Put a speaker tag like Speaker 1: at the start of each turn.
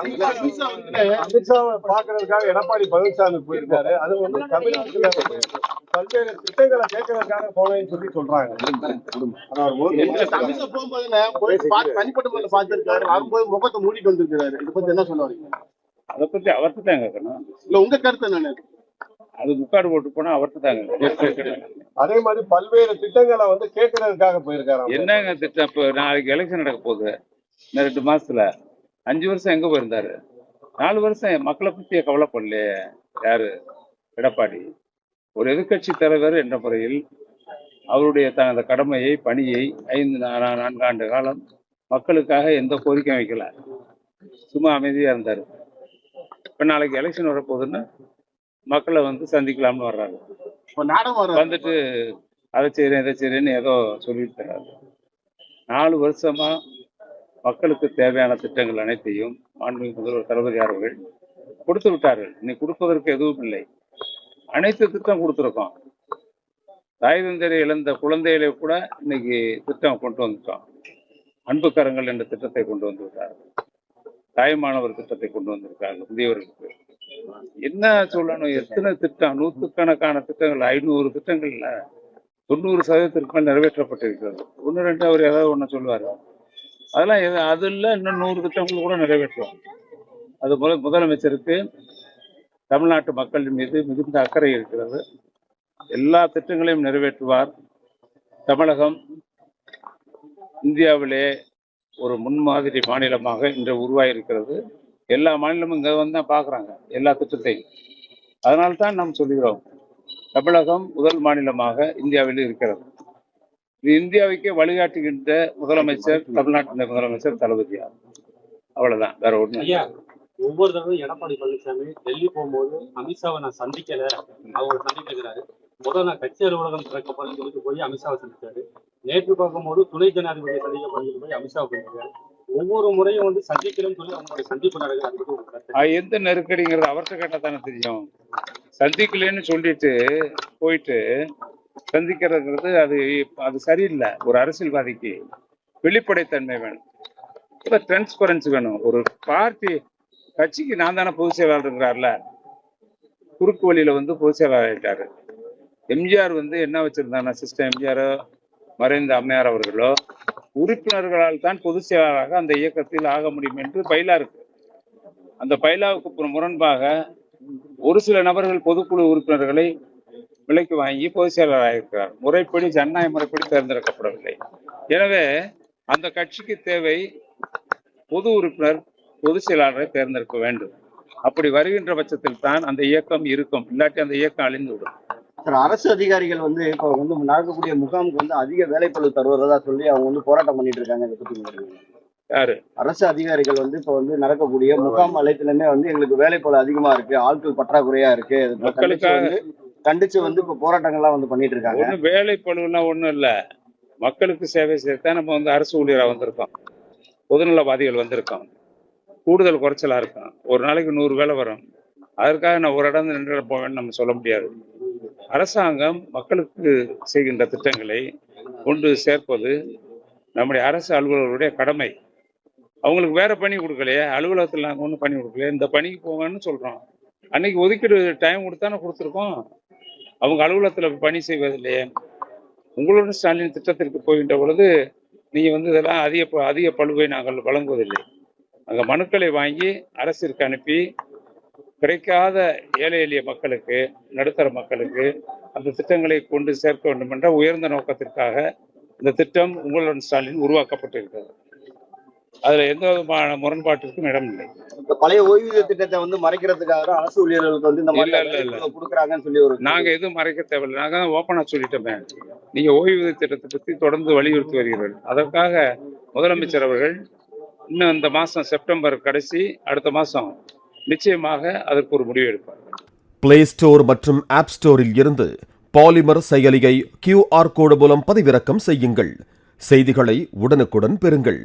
Speaker 1: அமித்ஷாவை பாக்குறதுக்காக எடப்பாடி பழனிசாமி போயிருக்காரு. அது வந்து தமிழ்நாட்டுல பல்வேறு திட்டங்களை கேட்கறதுக்காக போனேன்னு சொல்லி சொல்றாங்க. தனிப்பட்ட பார்த்திருக்காரு, வரும்போது முகத்தை மூடிட்டு வந்திருக்கிறாரு. இதை பத்தி என்ன சொல்ல வரீங்க?
Speaker 2: அதை பத்தி அவர்கிட்ட தான் கேட்கணும்.
Speaker 1: இல்ல உங்க கருத்து என்ன?
Speaker 2: அது முக்காடு போட்டு போனா அவர்கிட்ட தாங்க.
Speaker 1: அதே மாதிரி பல்வேறு திட்டங்களை வந்து கேட்கறதுக்காக போயிருக்காரு.
Speaker 2: என்னங்க திட்டம்? இப்போ நாளைக்கு எலெக்ஷன் நடக்க போகுது. இன்னும் 2 மாசத்துல 5 வருஷம் எங்க போயிருந்தாரு? 4 வருஷம் மக்களை பற்றிய கவலைப்படலையே யாரு? எடப்பாடி. ஒரு எதிர்கட்சி தலைவர் என்ற முறையில் அவருடைய அந்த கடமையை, பணியை 4 ஆண்டு காலம் மக்களுக்காக எந்த கோரிக்கையும் வைக்கல, சும்மா அமைதியா இருந்தாரு. இப்ப நாளைக்கு எலெக்ஷன் வரப்போகுதுன்னு மக்களை வந்து சந்திக்கலாம்னு வர்றாங்க. வந்துட்டு அதை செய்யறேன் இதை செய்யறேன்னு ஏதோ சொல்லிட்டு தராரு. 4 வருஷமா மக்களுக்கு தேவையான திட்டங்கள் அனைத்தையும் மாண்புமிகு முதல்வர் தளபதி அவர்கள் கொடுத்து விட்டார்கள். இன்னைக்கு கொடுப்பதற்கு எதுவும் இல்லை. அனைத்து திட்டம் கொடுத்துருக்கோம். தாய் தந்தையை இழந்த குழந்தைகளை கூட இன்னைக்கு திட்டம் கொண்டு வந்துட்டோம். அன்பு கரங்கள் என்ற திட்டத்தை கொண்டு வந்து விட்டார்கள். தாய்மானவர் திட்டத்தை கொண்டு வந்திருக்காங்க. முதியவர்களுக்கு என்ன சொல்லணும்? எத்தனை திட்டம்? 100கணக்கான திட்டங்கள், 500 திட்டங்கள்ல 90% மேல் நிறைவேற்றப்பட்டிருக்கிறது. 1-2 அவர் ஏதாவது ஒண்ணு சொல்லுவாரு. அதெல்லாம் அது இல்லை. இன்னும் 100 திட்டங்கள் கூட நிறைவேற்றுவோம். அது முதலமைச்சருக்கு தமிழ்நாட்டு மக்கள் மீது மிகுந்த அக்கறை இருக்கிறது. எல்லா திட்டங்களையும் நிறைவேற்றுவார். தமிழகம் இந்தியாவிலே ஒரு முன்மாதிரி மாநிலமாக இன்று உருவாயிருக்கிறது. எல்லா மாநிலமும் இங்க வந்து தான் பாக்குறாங்க எல்லா திட்டத்தையும். அதனால்தான் நாம் சொல்கிறோம், தமிழகம் முதல் மாநிலமாக இந்தியாவில் இருக்கிறது. இது இந்தியாவுக்கே வழிகாட்டுகின்ற முதலமைச்சர் தமிழ்நாட்டின் முதலமைச்சர் தளபதியார். அவ்வளவுதான், வேற ஒண்ணு.
Speaker 3: ஒவ்வொரு தடவை எடப்பாடி பழனிசாமி டெல்லி போகும்போது அமித்ஷாவை நான் சந்திக்கல, அவர் சந்திக்கிறாரு. முதல் நான் கட்சி அலுவலகம் திறக்கப்படும் சொல்லிட்டு போய் அமித்ஷாவை சந்திச்சாரு. நேற்று பார்க்கும்போது துணை ஜனாதிபதியை சந்திக்கப்படும் போய் அமித்ஷாவை சந்திச்சாரு. ஒவ்வொரு முறையும் வந்து சந்திக்கிறேன்னு சொல்லி அவங்களுடைய சந்திப்பு நடக்குது.
Speaker 2: எந்த நெருக்கடிங்கிறது அவர்கிட்ட கேட்டா தானே தெரியும். சந்திக்கலன்னு சொல்லிட்டு போயிட்டு சந்திக்கிறதுங்கிறது அது சரியில்லை. ஒரு அரசியல்வாதிக்கு வெளிப்படைத்தன்மை வேணும், டிரான்ஸ்பரன்சி வேணும். ஒரு பார்ட்டி கட்சிக்கு நான் தானே பொதுச் செயலாளர் இருக்கிறார்ல, குறுக்கு வழியில வந்து பொதுச் செயலாளர் ஆயிட்டாரு. எம்ஜிஆர் வந்து என்ன வச்சிருந்தாங்க, சிஸ்டம் எம்ஜிஆரோ மறைந்த அம்மையார் அவர்களோ உறுப்பினர்களால் தான் பொதுச் செயலாளராக அந்த இயக்கத்தில் ஆக முடியும் என்று பைலா இருக்கு. அந்த பைலாவுக்கு முரண்பாக ஒரு சில நபர்கள் பொதுக்குழு உறுப்பினர்களை விலைக்கு வாங்கி பொதுச் செயலாளராக இருக்கிறார். முறைப்படி, ஜனநாயக முறைப்படி தேர்ந்தெடுக்கப்படவில்லை. எனவே அந்த கட்சிக்கு தேவை பொது உறுப்பினர், பொதுச் செயலாளரை தேர்ந்தெடுக்க வேண்டும். அப்படி வருகின்ற பட்சத்தில் தான் அந்த இயக்கம் இருக்கும். இல்லாட்டி அந்த இயக்கம் அழிந்துவிடும்.
Speaker 4: அரசு அதிகாரிகள் வந்து இப்ப வந்து நடக்கக்கூடிய முகாமுக்கு வந்து அதிக வேலைப்பளு தருவதா சொல்லி அவங்க வந்து போராட்டம் பண்ணிட்டு இருக்காங்க. இதை பத்தி
Speaker 2: யாரு?
Speaker 4: அரசு அதிகாரிகள் வந்து இப்ப வந்து நடக்கக்கூடிய முகாம் அழைத்துலமே வந்து எங்களுக்கு வேலைப்பளு அதிகமா இருக்கு, ஆட்கள் பற்றாக்குறையா இருக்கு, மக்களுக்காக கண்டிச்சு வந்து இப்ப போராட்டங்கள்லாம் வந்து பண்ணிட்டு இருக்காங்க.
Speaker 2: வேலைப்பளுலாம் ஒண்ணும் இல்ல, மக்களுக்கு சேவை செய்யத்தான் நம்ம வந்து அரசு ஊழியரா வந்திருக்கோம், பொதுநலவாதிகள் வந்திருக்கோம். கூடுதல் குறைச்சலா இருக்கும். ஒரு நாளைக்கு 100 வேலை வரும். அதற்காக நான் ஒரு இடம் 2 இடம் போவேன்னு நம்ம சொல்ல முடியாது. அரசாங்கம் மக்களுக்கு செய்கின்ற திட்டங்களை கொண்டு சேர்ப்பது நம்முடைய அரசு அலுவலர்களுடைய கடமை. அவங்களுக்கு வேற பணி கொடுக்கலையே, அலுவலகத்தில் நாங்கள் ஒன்றும் பண்ணி கொடுக்கலையே, இந்த பணிக்கு போங்கன்னு சொல்றோம். அன்னைக்கு ஒதுக்கீடு டைம் கொடுத்தானே கொடுத்துருக்கோம். அவங்க அலுவலகத்தில் பணி செய்வதில்லையே. உங்களோட ஸ்டாலின் திட்டத்திற்கு போகின்ற பொழுது நீங்க வந்து இதெல்லாம் அதிக பளுவை நாங்கள் வழங்குவதில்லை. அங்கே மனுக்களை வாங்கி அரசிற்கு அனுப்பி கிடைக்காத ஏழை எளிய மக்களுக்கு, நடுத்தர மக்களுக்கு அந்த திட்டங்களை கொண்டு சேர்க்க வேண்டும் என்ற உயர்ந்த நோக்கத்திற்காக இந்த திட்டம் உங்களுடன் ஸ்டாலின் உருவாக்கப்பட்டிருக்கிறது. அதுல எந்த விதமான முரண்பாட்டிற்கும் இடம் இல்லை.
Speaker 4: பழைய ஓய்வூதிய திட்டத்தை வந்து மறைக்கிறதுக்காக அரசு ஊழியர்களுக்கு வந்து இந்த மாதிரி கொடுக்குறாங்கன்னு சொல்லி
Speaker 2: நாங்க எதுவும் மறைக்க தேவையில்லை. நாங்க தான் ஓப்பனா சொல்லிட்டோமே. நீங்க ஓய்வூதிய திட்டத்தை பற்றி தொடர்ந்து வலியுறுத்தி வருகிறீர்கள். அதற்காக முதலமைச்சர் அவர்கள் இன்னும் இந்த மாசம் செப்டம்பர் கடைசி, அடுத்த மாசம் நிச்சயமாக அதற்கு ஒரு முடிவு எடுப்பார்.
Speaker 5: பிளே ஸ்டோர் மற்றும் ஆப் ஸ்டோரில் இருந்து பாலிமர் செயலியை QR கோடு மூலம் பதிவிறக்கம் செய்யுங்கள். செய்திகளை உடனுக்குடன் பெறுங்கள்.